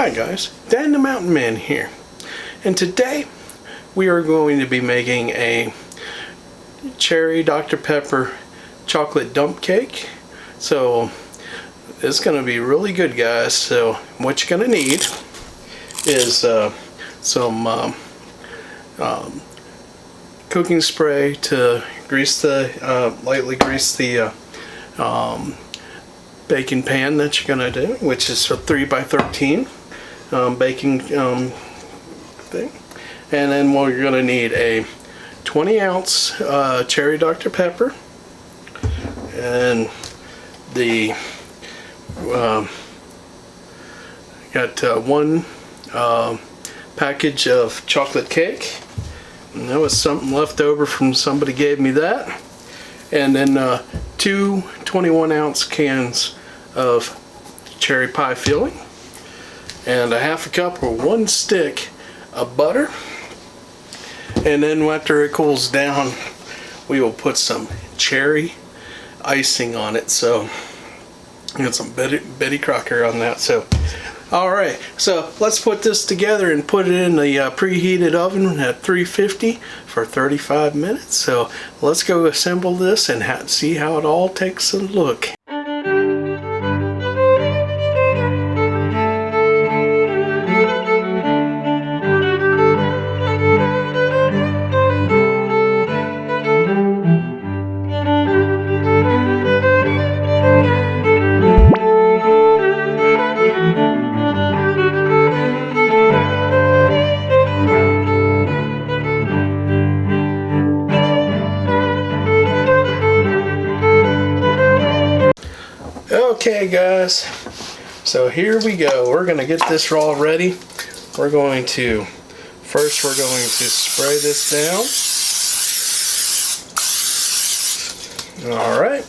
Hi guys, Dan the Mountain Man here, and today we are going to be making a cherry Dr. Pepper chocolate dump cake. So it's going to be really good, guys. So what you're going to need is some cooking spray to grease the lightly grease the baking pan that you're going to do, which is a 3x13 baking thing. And then you're going to need a 20-ounce cherry Dr. Pepper, and the got one package of chocolate cake, and that was something left over from somebody gave me that, and then two 21-ounce cans of cherry pie filling, and a half a cup or 1 stick of butter. And then after it cools down, we will put some cherry icing on it. So got some Betty Crocker on that. So alright, so let's put this together and put it in the preheated oven at 350 for 35 minutes. So let's go assemble this and see how it all takes a look. Okay guys, so here we go. We're going to get this all ready. We're going to spray this down. Alright.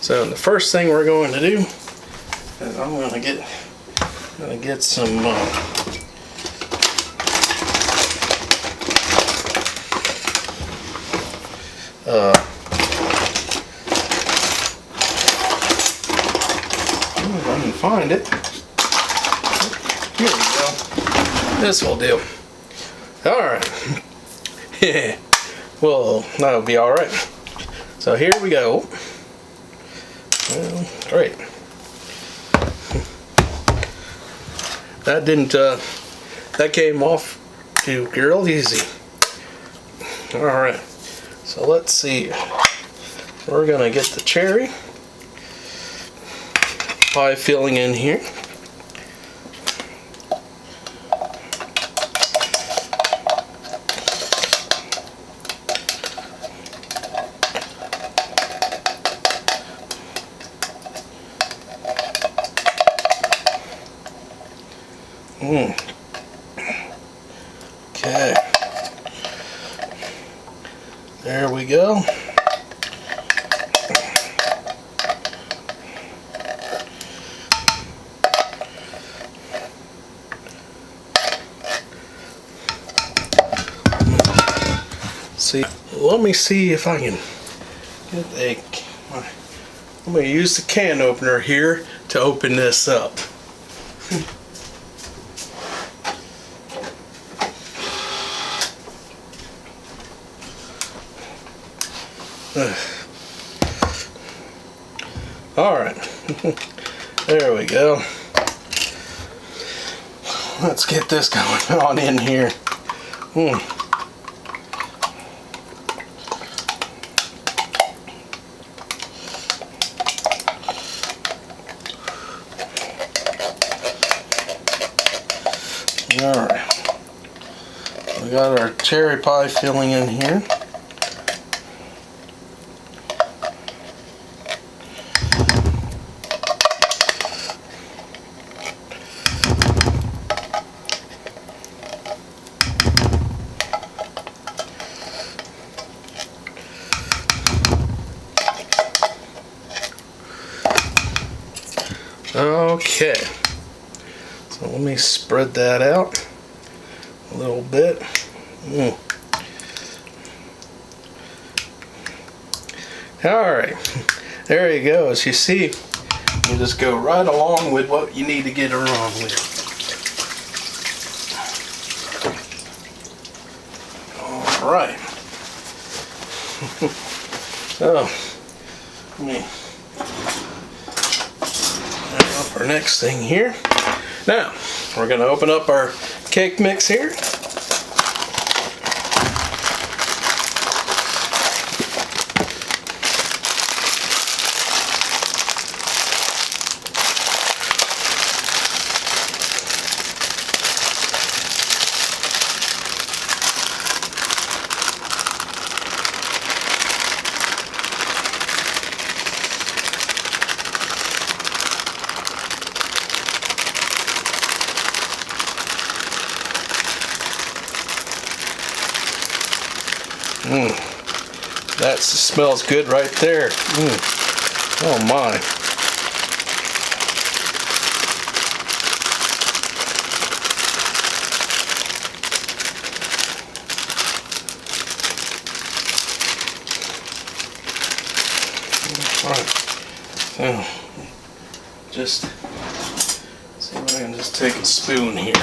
So the first thing we're going to do is I'm going to get some I can find it. Here we go. This will do. Alright. Yeah. Well, that'll be alright. So here we go. Well, great. That didn't, that came off too real easy. Alright. So let's see. We're gonna get the cherry pie filling in here. Okay. There we go. See, let me see if I can get I'm going to use the can opener here to open this up. Alright, there we go. Let's get this going on in here. Alright, we got our cherry pie filling in here. Okay, so let me spread that out a little bit. Alright, there you go. As you see, You just go right along with what you need to get along with. All right. So, let me add up our next thing here. Now, we're going to open up our cake mix here. That smells good right there. Oh my. Alright. So, just see if I can just take a spoon here.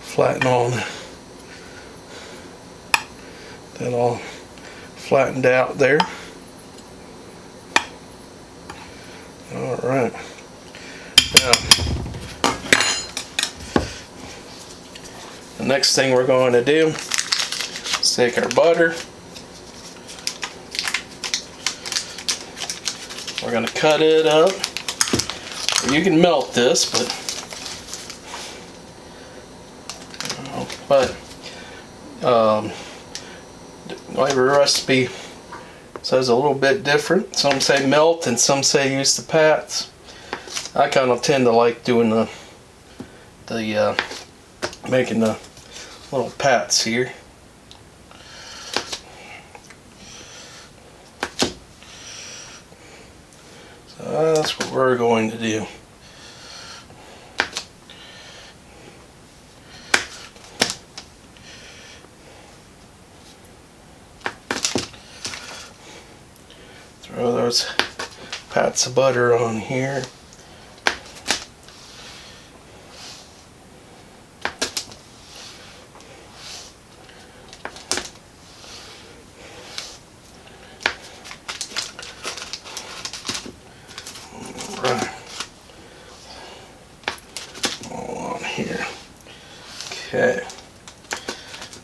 Flatten all that all flattened out there. All right. Now, the next thing we're going to do is take our butter. We're going to cut it up. You can melt this, but every recipe says a little bit different. Some say melt and some say use the pats. I kind of tend to like doing the making the little pats here. So that's what we're going to do. Throw those pats of butter on here. All on here. Okay.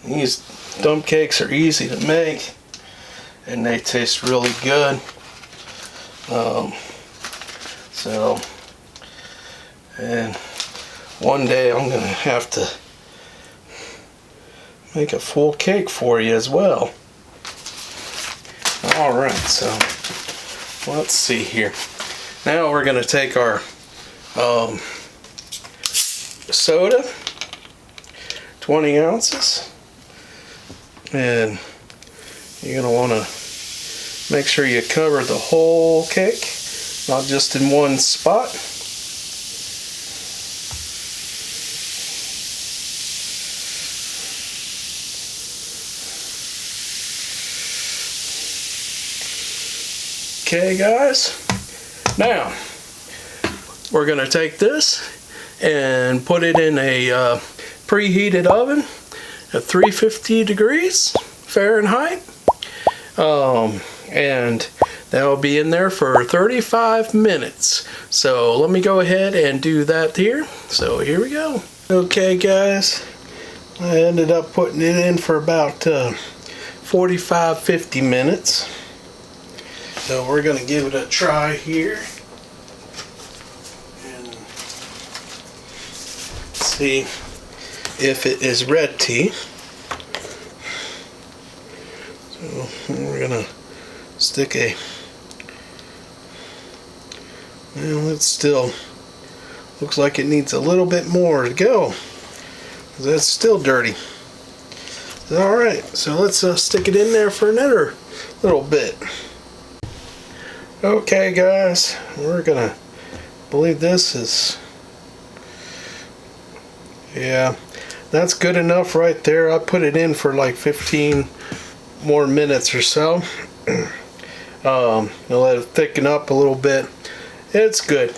These dump cakes are easy to make and they taste really good. And one day I'm gonna have to make a full cake for you as well. Alright, so let's see here. Now we're gonna take our soda, 20 ounces, and you're gonna wanna make sure you cover the whole cake, not just in one spot. Okay guys, now we're going to take this and put it in a preheated oven at 350 degrees Fahrenheit, and that will be in there for 35 minutes. So let me go ahead and do that here. So here we go. Okay guys, I ended up putting it in for about 45-50 minutes. So we're going to give it a try here and see if it is ready. So we're going to stick a, well, it still looks like it needs a little bit more to go, because that's still dirty. Alright, so let's stick it in there for another little bit. Okay guys, we're gonna believe this is, yeah, that's good enough right there. I put it in for like 15 more minutes or so. I'll let it thicken up a little bit. It's good.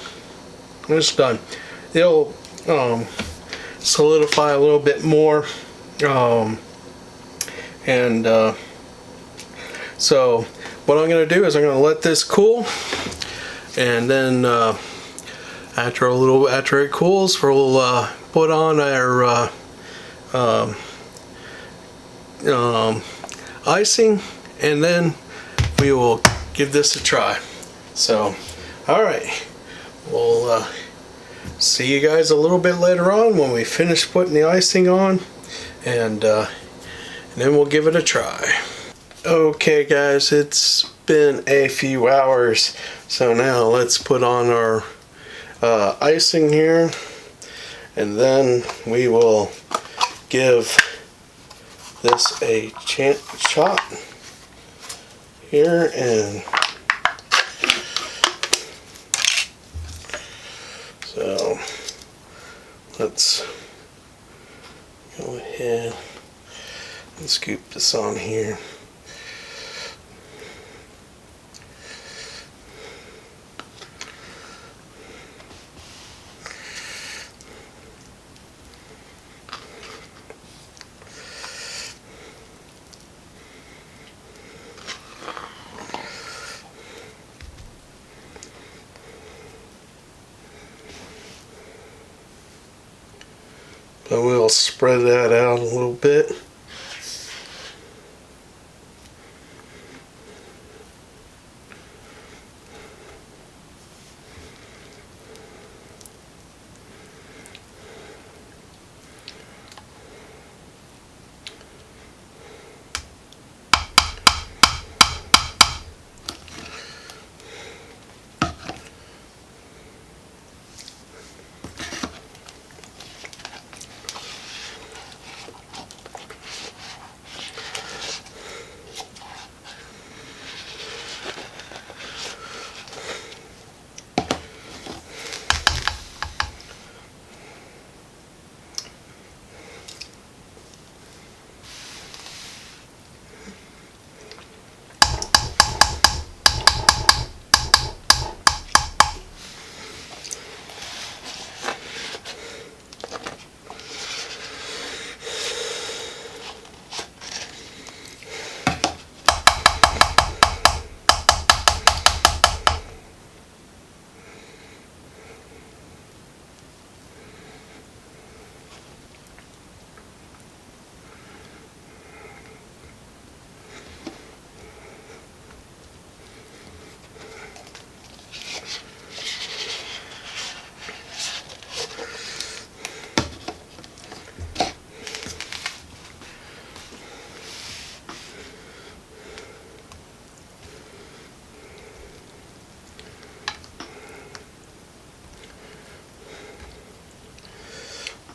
It's done. It'll solidify a little bit more. So what I'm going to do is I'm going to let this cool, and then after it cools, we'll put on our icing, and then we will give this a try. So, all right, we'll see you guys a little bit later on when we finish putting the icing on, and then we'll give it a try. Okay guys, it's been a few hours, so now let's put on our icing here, and then we will give this a shot here, and so let's go ahead and scoop this on here. So we'll spread that out a little bit.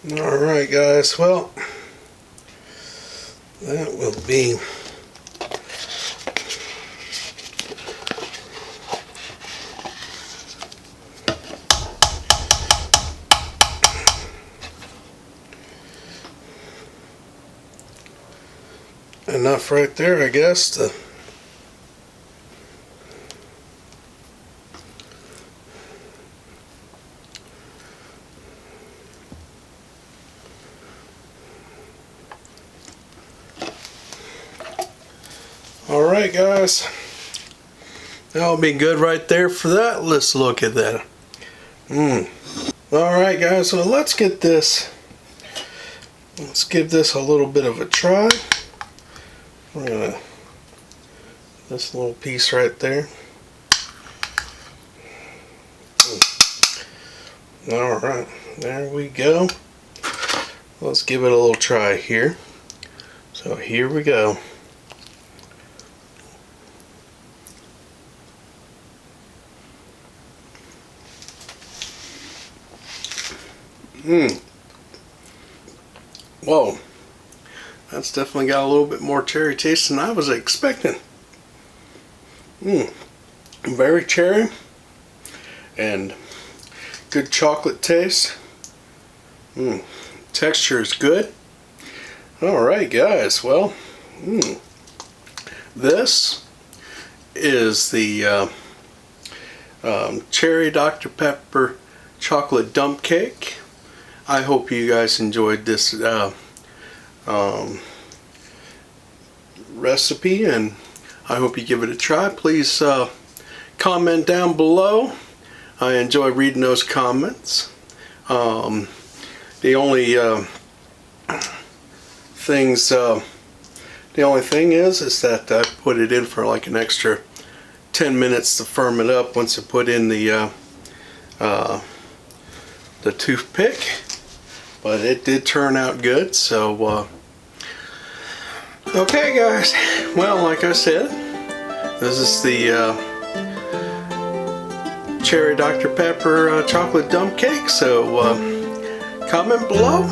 Alright guys, well, that will be enough right there, I guess, to Alright guys, that'll be good right there for that. Let's look at that. Alright guys, so let's give this a little bit of a try. We're gonna, this little piece right there. Alright, there we go. Let's give it a little try here. So here we go. Whoa, that's definitely got a little bit more cherry taste than I was expecting. Very cherry and good chocolate taste. Texture is good. Alright guys, well, this is the Cherry Dr. Pepper chocolate dump cake. I hope you guys enjoyed this recipe, and I hope you give it a try. Please comment down below. I enjoy reading those comments. The only thing is that I put it in for like an extra 10 minutes to firm it up once I put in the toothpick, but it did turn out good. So okay guys, well, like I said, this is the Cherry Dr. Pepper chocolate dump cake. So comment below,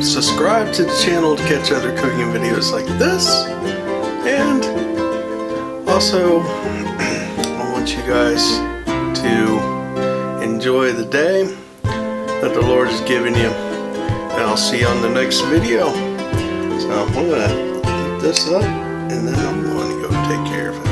subscribe to the channel to catch other cooking videos like this, and also I want you guys to enjoy the day that the Lord has given you, and I'll see you on the next video. So I'm going to heat this up, and then I'm going to go take care of it.